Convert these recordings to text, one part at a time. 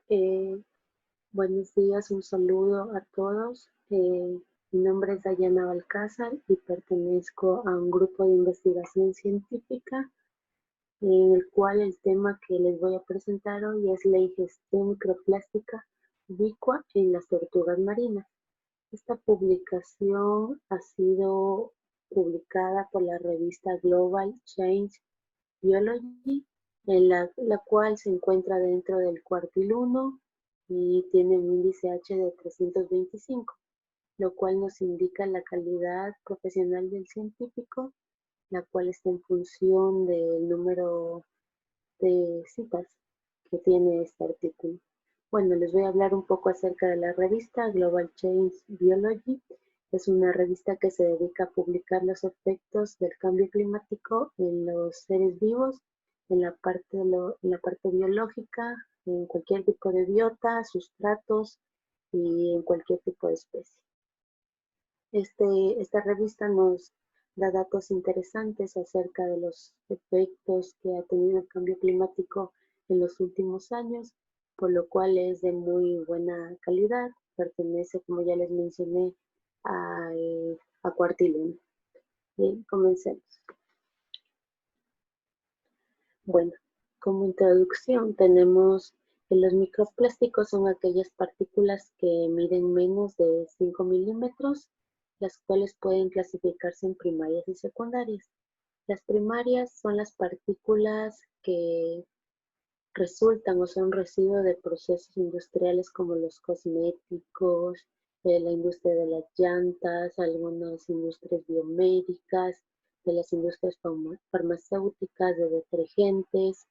Bien, buenos días, un saludo a todos. Mi nombre es Dayana Balcázar y pertenezco a un grupo de investigación científica en el cual el tema que les voy a presentar hoy es la ingestión microplástica ubicua en las tortugas marinas. Esta publicación ha sido publicada por la revista Global Change Biology, en la cual se encuentra dentro del cuartil 1 y tiene un índice H de 325, lo cual nos indica la calidad profesional del científico, la cual está en función del número de citas que tiene este artículo. Bueno, les voy a hablar un poco acerca de la revista Global Change Biology. Es una revista que se dedica a publicar los efectos del cambio climático en los seres vivos, en la parte biológica, en cualquier tipo de biota, sustratos y en cualquier tipo de especie. Esta revista nos da datos interesantes acerca de los efectos que ha tenido el cambio climático en los últimos años, por lo cual es de muy buena calidad. Pertenece, como ya les mencioné, a Cuartilum. Bien, comencemos. Bueno, como introducción tenemos que los microplásticos son aquellas partículas que miden menos de 5 milímetros, las cuales pueden clasificarse en primarias y secundarias. Las primarias son las partículas que resultan o son residuo de procesos industriales como los cosméticos, la industria de las llantas, algunas industrias biomédicas, de las industrias farmacéuticas, de detergentes,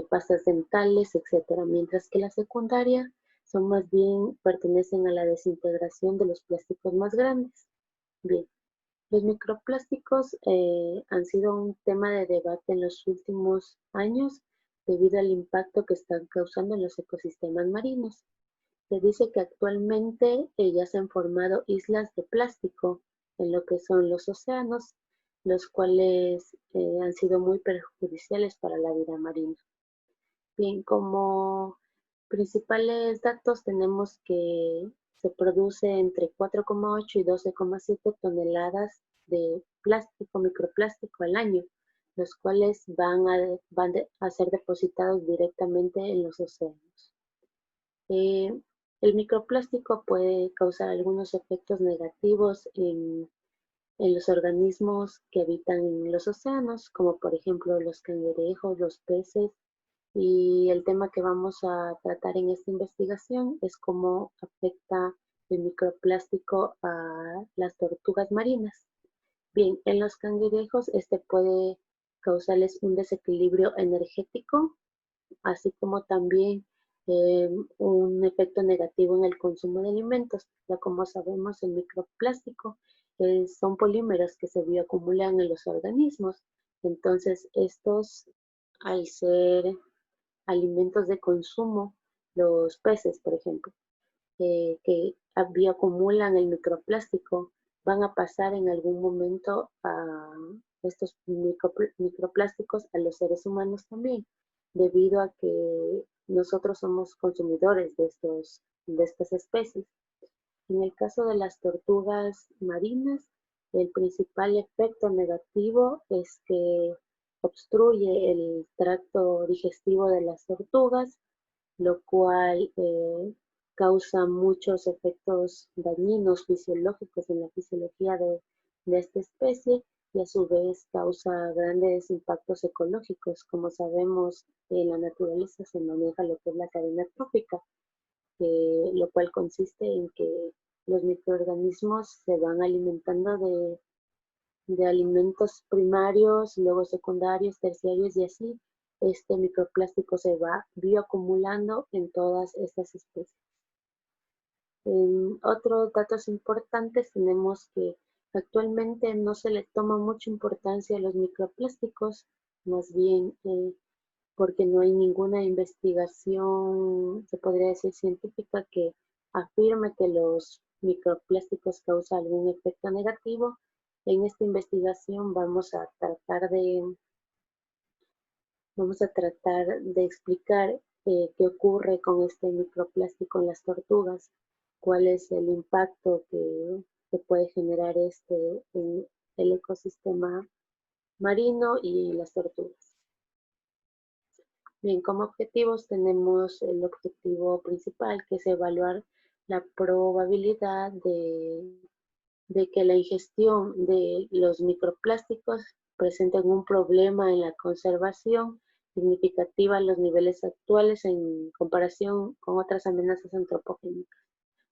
pastas dentales, etcétera. Mientras que la secundaria son más bien, pertenecen a la desintegración de los plásticos más grandes. Bien, los microplásticos han sido un tema de debate en los últimos años debido al impacto que están causando en los ecosistemas marinos. Se dice que actualmente ya se han formado islas de plástico en lo que son los océanos, los cuales han sido muy perjudiciales para la vida marina. Bien, como principales datos tenemos que se produce entre 4,8 y 12,7 toneladas de plástico, microplástico al año, los cuales van a ser depositados directamente en los océanos. El microplástico puede causar algunos efectos negativos en los organismos que habitan en los océanos, como por ejemplo los cangrejos, los peces, y el tema que vamos a tratar en esta investigación es cómo afecta el microplástico a las tortugas marinas. Bien, en los cangrejos este puede causarles un desequilibrio energético, así como también un efecto negativo en el consumo de alimentos. Ya como sabemos, el microplástico son polímeros que se bioacumulan en los organismos. Entonces, estos, al ser alimentos de consumo, los peces, por ejemplo, que bioacumulan el microplástico, van a pasar en algún momento a estos microplásticos a los seres humanos también, debido a que nosotros somos consumidores de estas especies. En el caso de las tortugas marinas, el principal efecto negativo es que obstruye el tracto digestivo de las tortugas, lo cual causa muchos efectos dañinos fisiológicos en la fisiología de esta especie y a su vez causa grandes impactos ecológicos. Como sabemos, en la naturaleza se maneja lo que es la cadena trófica, lo cual consiste en que los microorganismos se van alimentando de alimentos primarios, luego secundarios, terciarios y así este microplástico se va bioacumulando en todas estas especies. En otros datos importantes tenemos que actualmente no se le toma mucha importancia a los microplásticos, más bien porque no hay ninguna investigación, se podría decir científica, que afirme que los microplásticos causan algún efecto negativo. En esta investigación vamos a tratar de explicar qué ocurre con este microplástico en las tortugas, cuál es el impacto que puede generar este en el ecosistema marino y las tortugas. Bien, como objetivos tenemos el objetivo principal, que es evaluar la probabilidad de que la ingestión de los microplásticos presenten un problema en la conservación significativa a los niveles actuales en comparación con otras amenazas antropogénicas.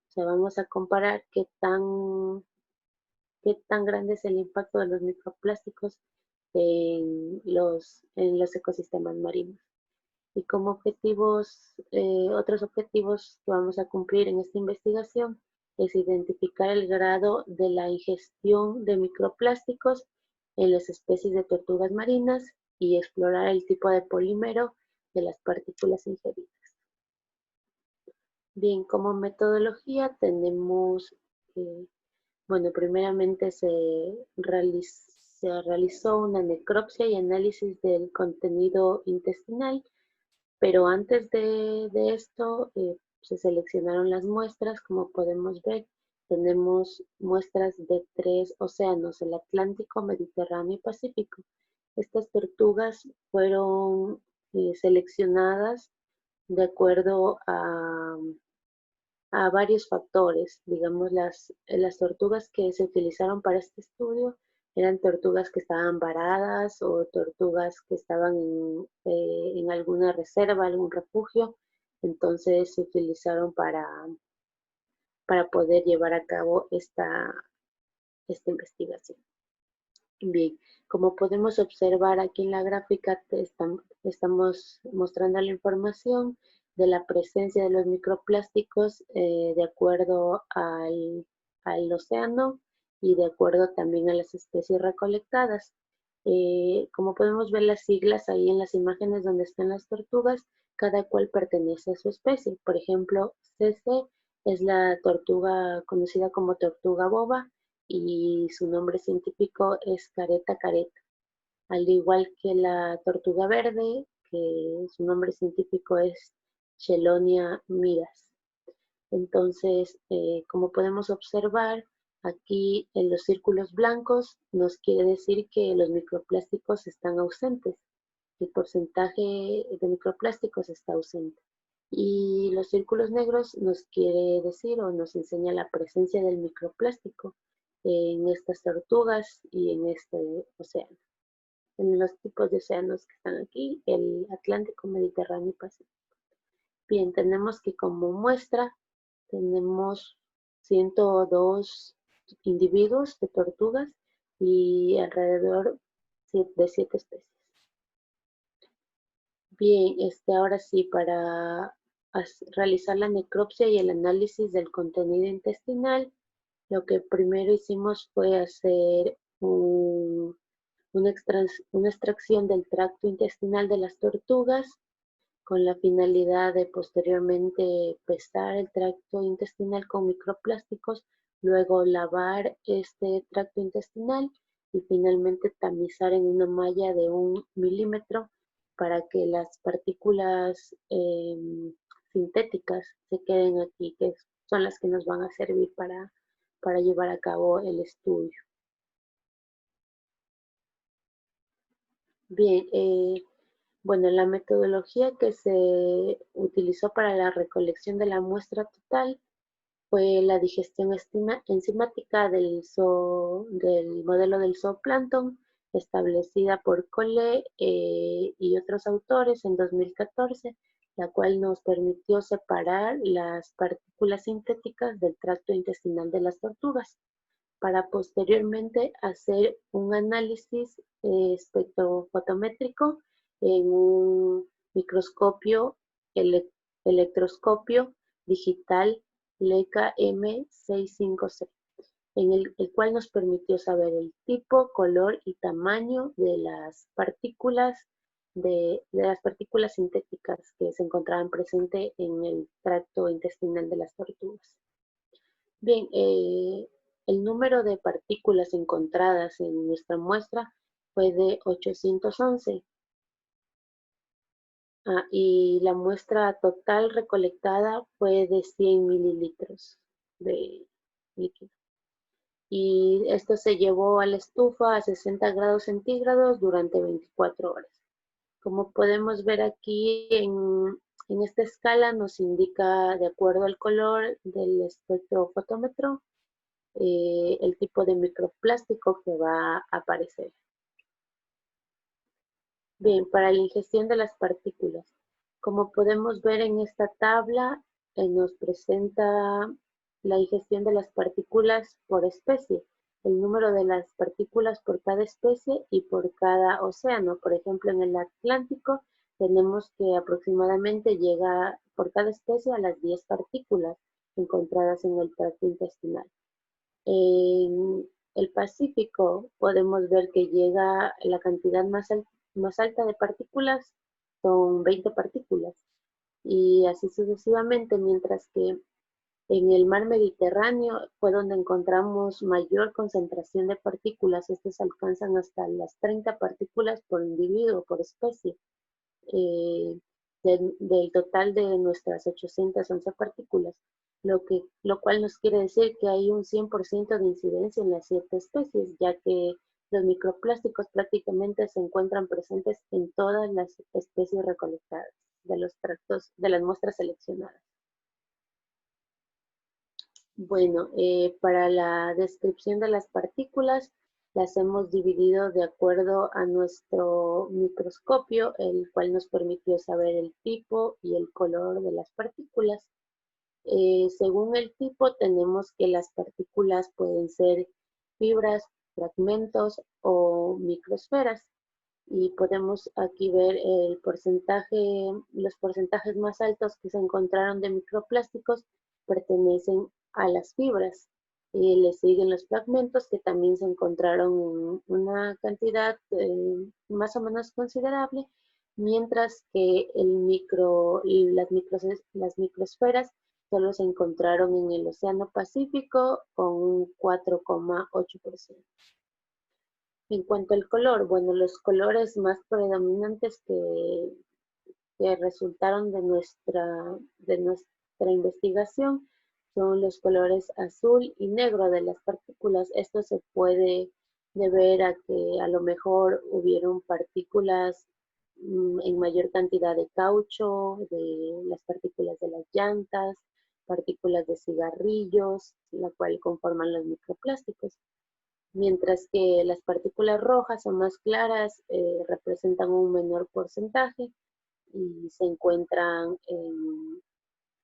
O sea, vamos a comparar qué tan grande es el impacto de los microplásticos en los ecosistemas marinos. Y como otros objetivos que vamos a cumplir en esta investigación es identificar el grado de la ingestión de microplásticos en las especies de tortugas marinas y explorar el tipo de polímero de las partículas ingeridas. Bien, como metodología tenemos, bueno, primeramente se realizó una necropsia y análisis del contenido intestinal, pero antes de esto se seleccionaron las muestras. Como podemos ver, tenemos muestras de 3 océanos, el Atlántico, Mediterráneo y Pacífico. Estas tortugas fueron seleccionadas de acuerdo a varios factores. Digamos, las tortugas que se utilizaron para este estudio eran tortugas que estaban varadas o tortugas que estaban en alguna reserva, algún refugio. Entonces se utilizaron para poder llevar a cabo esta investigación. Bien, como podemos observar aquí en la gráfica, estamos mostrando la información de la presencia de los microplásticos de acuerdo al océano y de acuerdo también a las especies recolectadas. Como podemos ver las siglas ahí en las imágenes donde están las tortugas, cada cual pertenece a su especie. Por ejemplo, CC es la tortuga conocida como tortuga boba, y su nombre científico es Caretta caretta, al igual que la tortuga verde, que su nombre científico es Chelonia miras. Entonces, como podemos observar, aquí en los círculos blancos nos quiere decir que los microplásticos están ausentes. El porcentaje de microplásticos está ausente. Y los círculos negros nos quiere decir o nos enseña la presencia del microplástico en estas tortugas y en este océano. En los tipos de océanos que están aquí, el Atlántico, Mediterráneo y Pacífico. Bien, tenemos que como muestra tenemos 102 individuos de tortugas y alrededor de 7 especies. Bien, ahora sí, para realizar la necropsia y el análisis del contenido intestinal, lo que primero hicimos fue hacer una extracción del tracto intestinal de las tortugas con la finalidad de posteriormente pesar el tracto intestinal con microplásticos, luego lavar este tracto intestinal y finalmente tamizar en una malla de 1 milímetro para que las partículas sintéticas se queden aquí, que son las que nos van a servir para llevar a cabo el estudio. Bien, bueno, la metodología que se utilizó para la recolección de la muestra total fue la digestión enzimática del modelo del zooplancton, establecida por Collet y otros autores en 2014, la cual nos permitió separar las partículas sintéticas del tracto intestinal de las tortugas, para posteriormente hacer un análisis espectrofotométrico en un microscopio electroscopio digital Leica M656, en el cual nos permitió saber el tipo, color y tamaño de las partículas sintéticas que se encontraban presentes en el tracto intestinal de las tortugas. Bien, el número de partículas encontradas en nuestra muestra fue de 811. Y la muestra total recolectada fue de 100 mililitros de líquido. Y esto se llevó a la estufa a 60 grados centígrados durante 24 horas. Como podemos ver aquí en esta escala nos indica de acuerdo al color del espectrofotómetro el tipo de microplástico que va a aparecer. Bien, para la ingestión de las partículas. Como podemos ver en esta tabla, nos presenta la ingestión de las partículas por especie, el número de las partículas por cada especie y por cada océano. Por ejemplo, en el Atlántico tenemos que aproximadamente llega por cada especie a las 10 partículas encontradas en el tracto intestinal. En el Pacífico podemos ver que llega la cantidad más alta de partículas, son 20 partículas, y así sucesivamente, mientras que en el mar Mediterráneo fue donde encontramos mayor concentración de partículas. Estas alcanzan hasta las 30 partículas por individuo, por especie, eh, del total de nuestras 811 partículas, lo cual nos quiere decir que hay un 100% de incidencia en las 7 especies, ya que los microplásticos prácticamente se encuentran presentes en todas las especies recolectadas de los tractos de las muestras seleccionadas. Bueno, para la descripción de las partículas, las hemos dividido de acuerdo a nuestro microscopio, el cual nos permitió saber el tipo y el color de las partículas. Según el tipo, tenemos que las partículas pueden ser fibras, fragmentos o microesferas. Y podemos aquí ver el porcentaje, los porcentajes más altos que se encontraron de microplásticos pertenecen a las fibras. Y le siguen los fragmentos que también se encontraron en una cantidad más o menos considerable, mientras que las microesferas solo se encontraron en el Océano Pacífico con un 4,8%. En cuanto al color, bueno, los colores más predominantes que resultaron de nuestra investigación son los colores azul y negro de las partículas. Esto se puede deber a que a lo mejor hubieron partículas en mayor cantidad de caucho, de las partículas de las llantas, partículas de cigarrillos, la cual conforman los microplásticos. Mientras que las partículas rojas o más claras representan un menor porcentaje y se encuentran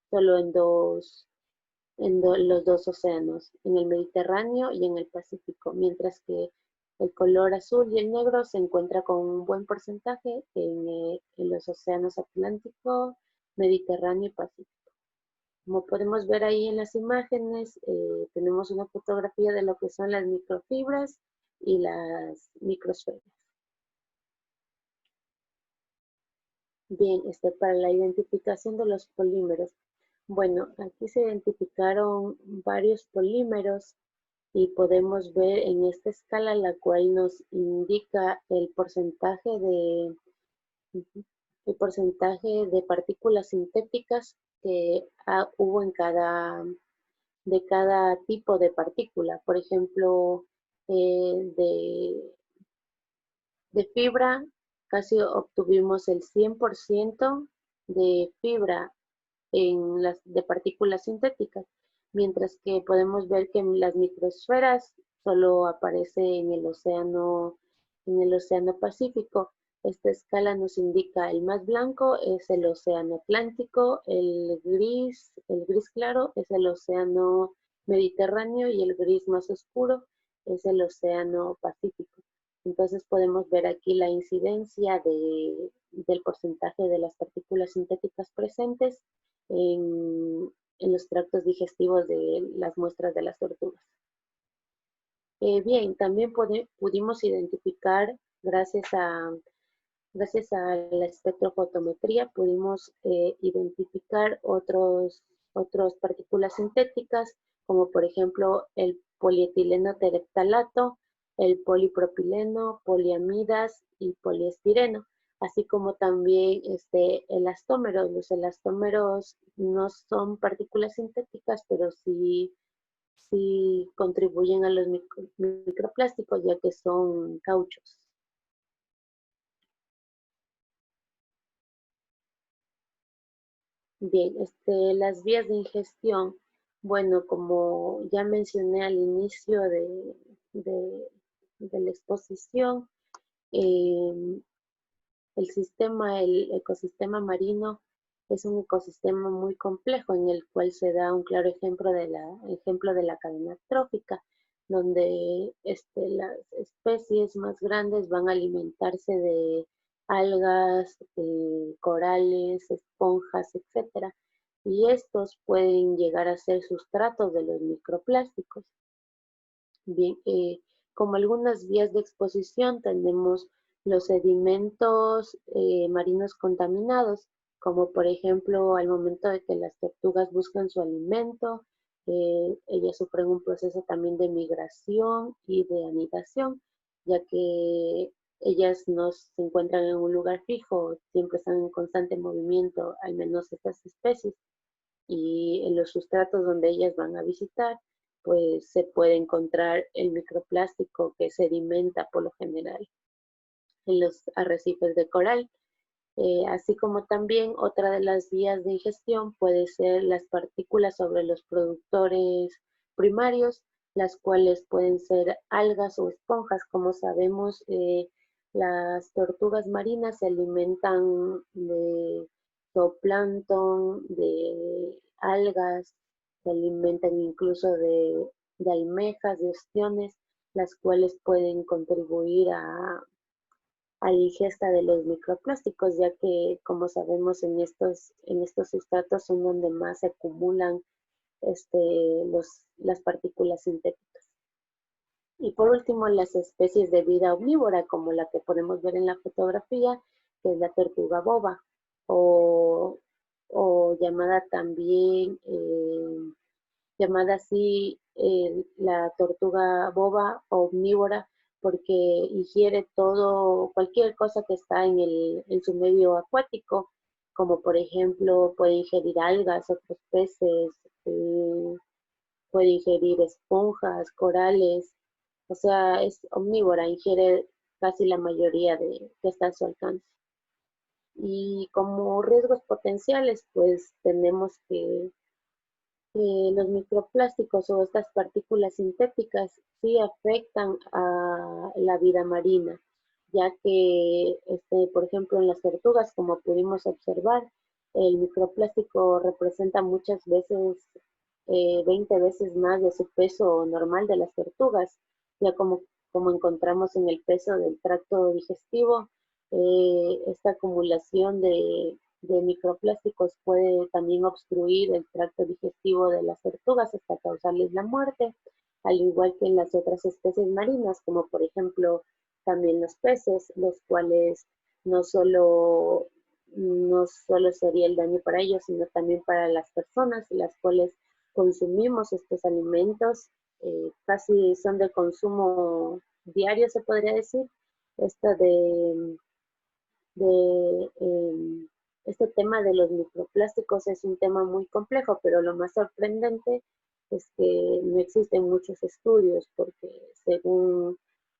solo en los dos océanos, en el Mediterráneo y en el Pacífico, mientras que el color azul y el negro se encuentra con un buen porcentaje en los océanos Atlántico, Mediterráneo y Pacífico. Como podemos ver ahí en las imágenes, tenemos una fotografía de lo que son las microfibras y las microesferas. Bien, para la identificación de los polímeros. Bueno, aquí se identificaron varios polímeros y podemos ver en esta escala la cual nos indica el porcentaje de partículas sintéticas que hubo de cada tipo de partícula. Por ejemplo, de fibra casi obtuvimos el 100% de fibra de partículas sintéticas, mientras que podemos ver que en las microesferas solo aparece en el océano Pacífico. Esta escala nos indica el más blanco es el océano Atlántico, el gris claro es el océano Mediterráneo y el gris más oscuro es el océano Pacífico. Entonces podemos ver aquí la incidencia del porcentaje de las partículas sintéticas presentes en los tractos digestivos de las muestras de las tortugas. Bien, también pudimos identificar, gracias a la espectrofotometría, pudimos identificar otras partículas sintéticas, como por ejemplo el polietileno tereftalato, el polipropileno, poliamidas y poliestireno. así como también elastómeros. Los elastómeros no son partículas sintéticas, pero sí contribuyen a los microplásticos, ya que son cauchos. Bien, las vías de ingestión, bueno, como ya mencioné al inicio de- de la exposición, em, el ecosistema marino es un ecosistema muy complejo en el cual se da un claro ejemplo de la cadena trófica, donde las especies más grandes van a alimentarse de algas, corales, esponjas, etcétera, y estos pueden llegar a ser sustratos de los microplásticos. Bien, como algunas vías de exposición tenemos los sedimentos marinos contaminados, como por ejemplo al momento de que las tortugas buscan su alimento, ellas sufren un proceso también de migración y de anidación, ya que ellas no se encuentran en un lugar fijo, siempre están en constante movimiento, al menos estas especies, y en los sustratos donde ellas van a visitar, pues se puede encontrar el microplástico que sedimenta por lo general en los arrecifes de coral. Así como también otra de las vías de ingestión puede ser las partículas sobre los productores primarios, las cuales pueden ser algas o esponjas. Como sabemos, las tortugas marinas se alimentan de zooplancton, de algas, se alimentan incluso de almejas, de ostiones, las cuales pueden contribuir a la ingesta de los microplásticos, ya que, como sabemos, en estos sustratos son donde más se acumulan las partículas sintéticas. Y por último, las especies de vida omnívora, como la que podemos ver en la fotografía, que es la tortuga boba, o, o llamada también llamada así la tortuga boba omnívora, porque ingiere todo, cualquier cosa que está en su medio acuático, como por ejemplo puede ingerir algas, otros peces, eh, puede ingerir esponjas, corales, o sea, es omnívora, ingiere casi la mayoría de que está a su alcance. Y como riesgos potenciales, pues tenemos que los microplásticos o estas partículas sintéticas sí afectan a la vida marina, ya que, por ejemplo, en las tortugas, como pudimos observar, el microplástico representa muchas veces 20 veces más de su peso normal de las tortugas, ya como encontramos en el peso del tracto digestivo, esta acumulación de microplásticos puede también obstruir el tracto digestivo de las tortugas hasta causarles la muerte, al igual que en las otras especies marinas, como por ejemplo también los peces, los cuales no solo, no solo sería el daño para ellos, sino también para las personas, las cuales consumimos estos alimentos, casi son de consumo diario, se podría decir. Esta de este tema de los microplásticos es un tema muy complejo, pero lo más sorprendente es que no existen muchos estudios, porque según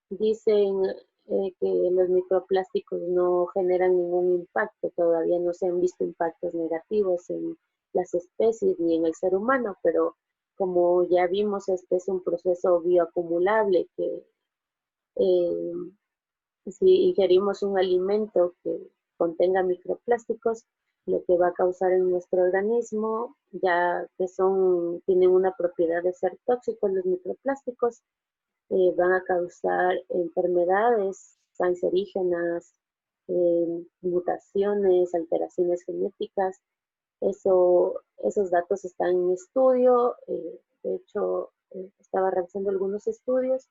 dicen que los microplásticos no generan ningún impacto, todavía no se han visto impactos negativos en las especies ni en el ser humano, pero como ya vimos, este es un proceso bioacumulable que eh, si ingerimos un alimento que contenga microplásticos, lo que va a causar en nuestro organismo, ya que tienen una propiedad de ser tóxicos los microplásticos, van a causar enfermedades cancerígenas, mutaciones, alteraciones genéticas. Esos datos están en estudio. De hecho, estaba realizando algunos estudios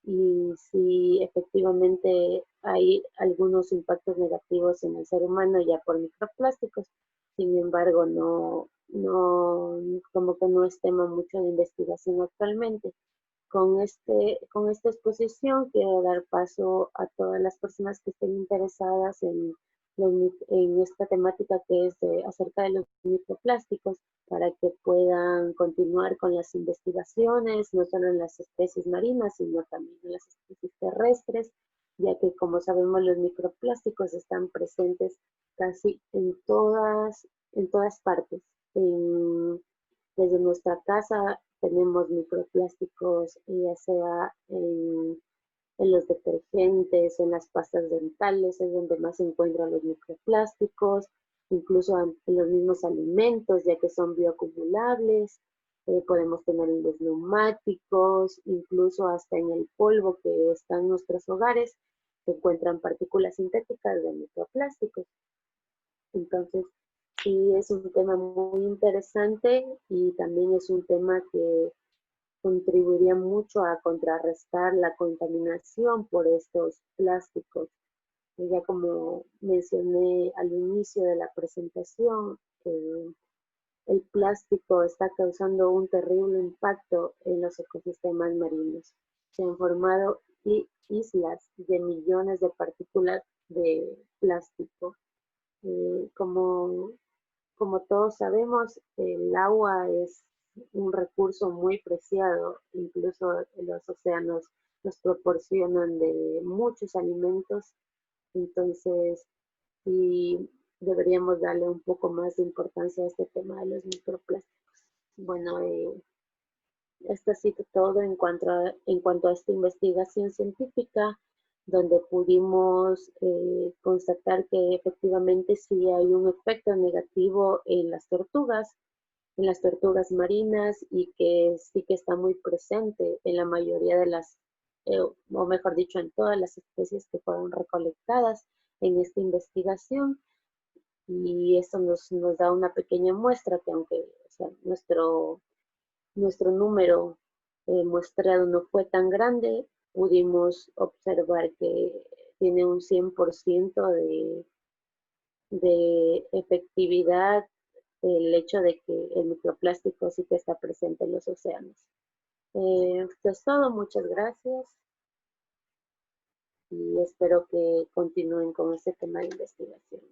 y sí, efectivamente hay algunos impactos negativos en el ser humano ya por microplásticos. Sin embargo, como que no es tema mucho de investigación actualmente. Con esta exposición quiero dar paso a todas las personas que estén interesadas en en esta temática que es acerca de los microplásticos para que puedan continuar con las investigaciones, no solo en las especies marinas, sino también en las especies terrestres, ya que como sabemos los microplásticos están presentes casi en todas partes. Desde nuestra casa tenemos microplásticos, ya sea en los detergentes, en las pastas dentales, es donde más se encuentran los microplásticos, incluso en los mismos alimentos, ya que son bioacumulables. Podemos tener en los neumáticos, incluso hasta en el polvo que está en nuestros hogares, se encuentran partículas sintéticas de microplásticos. Entonces, sí es un tema muy interesante y también es un tema que contribuiría mucho a contrarrestar la contaminación por estos plásticos. Y ya como mencioné al inicio de la presentación, el plástico está causando un terrible impacto en los ecosistemas marinos. Se han formado islas de millones de partículas de plástico. Eh, como como todos sabemos, el agua es un recurso muy preciado, incluso los océanos nos proporcionan de muchos alimentos, entonces sí deberíamos darle un poco más de importancia a este tema de los microplásticos. Bueno, esto ha sido todo en cuanto a esta investigación científica, donde pudimos constatar que efectivamente sí hay un efecto negativo en las tortugas marinas, y que sí que está muy presente en la mayoría de o mejor dicho, en todas las especies que fueron recolectadas en esta investigación. Y esto nos da una pequeña muestra que aunque o sea, nuestro número muestrado no fue tan grande, pudimos observar que tiene un 100% de efectividad el hecho de que el microplástico sí que está presente en los océanos. Esto es todo, muchas gracias y espero que continúen con este tema de investigación.